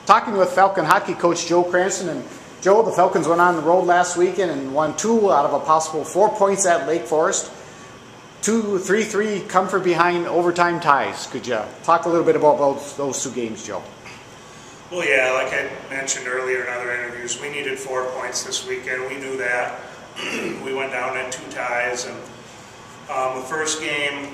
talking with Falcon hockey coach Joe Cranston. And Joe, the Falcons went on the road last weekend and won 2 out of a possible 4 points at Lake Forest. 3-3 come from behind overtime ties. Could you talk a little bit about those 2 games, Joe? Well, yeah, like I mentioned earlier in other interviews, we needed 4 points this weekend. We knew that. We went down at 2 ties, and the first game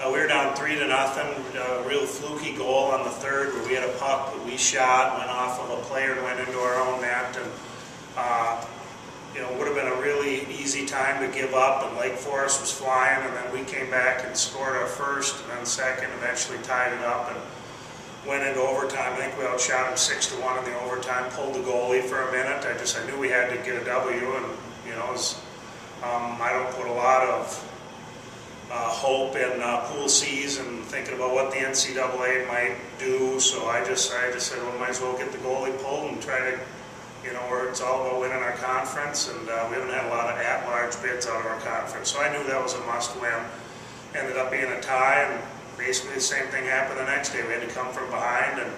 we were down 3-0. A real fluky goal on the third where we had a puck that we shot, went off of a player and went into our own net, and would have been a really easy time to give up, and Lake Forest was flying, and then we came back and scored our first and then second, eventually tied it up and went into overtime. I think we outshot them 6-1 in the overtime, pulled the goalie for a minute. I knew we had to get a W, and I don't put a lot of hope in pool season, thinking about what the NCAA might do, so I just said, well, might as well get the goalie pulled and try to, where it's all about winning our conference, and we haven't had a lot of at-large bids out of our conference, so I knew that was a must-win. Ended up being a tie, and basically the same thing happened the next day. We had to come from behind, and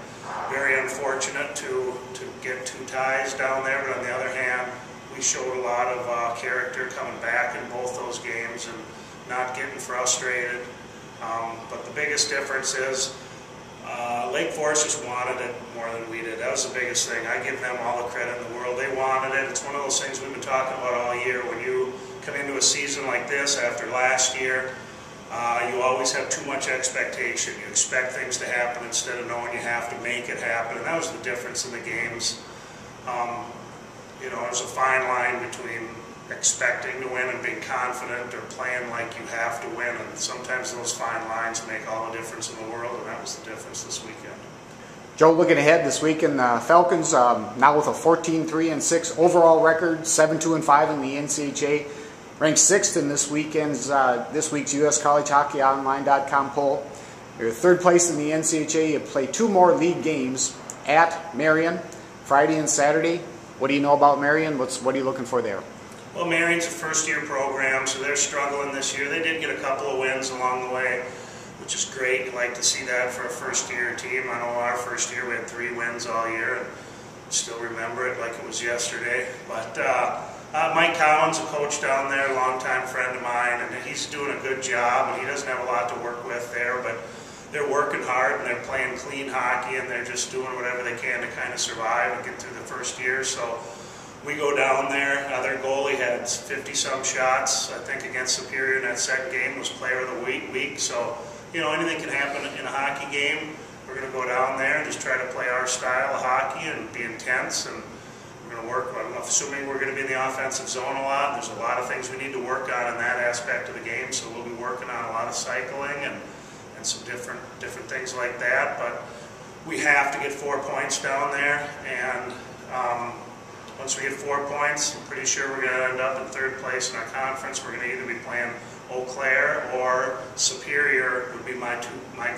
very unfortunate to get 2 ties down there, but on the other hand, we showed a lot of character coming back in both those games and not getting frustrated. But the biggest difference is Lake Forest just wanted it more than we did. That was the biggest thing. I give them all the credit in the world. They wanted it. It's one of those things we've been talking about all year. When you come into a season like this after last year, you always have too much expectation. You expect things to happen instead of knowing you have to make it happen. And that was the difference in the games. There's a fine line between expecting to win and being confident, or playing like you have to win, and sometimes those fine lines make all the difference in the world, and that was the difference this weekend. Joe, looking ahead this weekend, Falcons now with a 14-3-6 overall record, 7-2-5 in the NCHA, ranked 6th in this week's U.S. College Hockey Online.com poll. You're 3rd place in the NCHA. You play 2 more league games at Marian, Friday and Saturday. What do you know about Marian? What are you looking for there? Well, Marian's a first-year program, so they're struggling this year. They did get a couple of wins along the way, which is great. You like to see that for a first-year team. I know our first year we had 3 wins all year, and still remember it like it was yesterday. But Mike Collins, a coach down there, a longtime friend of mine, and he's doing a good job, and he doesn't have a lot to work with there, but they're working hard, and they're playing clean hockey, and they're just doing whatever they can to kind of survive and get through the first year. So we go down there. Their goalie had 50-some shots, I think, against Superior in that second game, was player of the week. So, anything can happen in a hockey game. We're going to go down there and just try to play our style of hockey and be intense. And we're going to work, I'm assuming we're going to be in the offensive zone a lot. There's a lot of things we need to work on in that aspect of the game. So we'll be working on a lot of cycling and some different things like that. But we have to get 4 points down there. And once we get 4 points, I'm pretty sure we're going to end up in 3rd place in our conference. We're going to either be playing Eau Claire or Superior would be my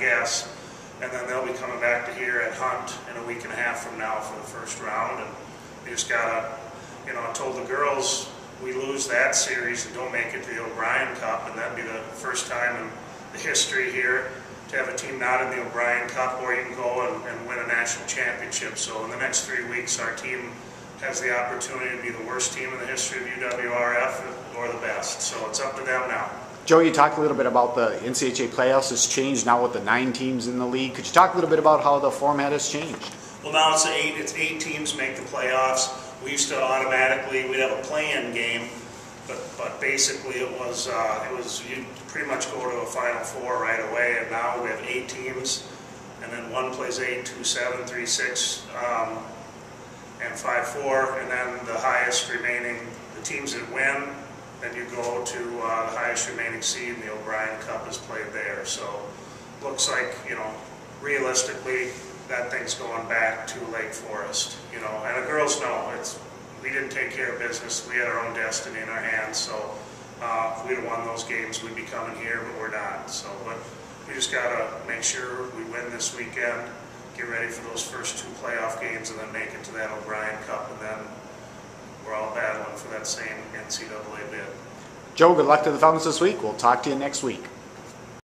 guess. And then they'll be coming back to here at Hunt in a week and a half from now for the first round. And we just got to, I told the girls, we lose that series and don't make it to the O'Brien Cup, and that'd be the first time in the history here to have a team not in the O'Brien Cup where you can go and win a national championship. So in the next 3 weeks, our team has the opportunity to be the worst team in the history of UWRF or the best. So it's up to them now. Joe, you talked a little bit about the NCHA playoffs. It's changed now with the 9 teams in the league. Could you talk a little bit about how the format has changed? Well, now it's 8. It's 8 teams make the playoffs. We used to automatically, we'd have a play-in game, but basically it was you'd pretty much go to a Final Four right away. And now we have 8 teams, and then one plays 8, 2, 7, 3, 6. And 5-4, and then the highest remaining, the teams that win, then you go to the highest remaining seed, and the O'Brien Cup is played there. So looks like, realistically, that thing's going back to Lake Forest, and the girls know we didn't take care of business. We had our own destiny in our hands, so if we'd have won those games, we'd be coming here, but we're not. So, but we just got to make sure we win this weekend, get ready for those first 2 playoff games, and then make it to that O'Brien Cup, and then we're all battling for that same NCAA bid. Joe, good luck to the Falcons this week. We'll talk to you next week.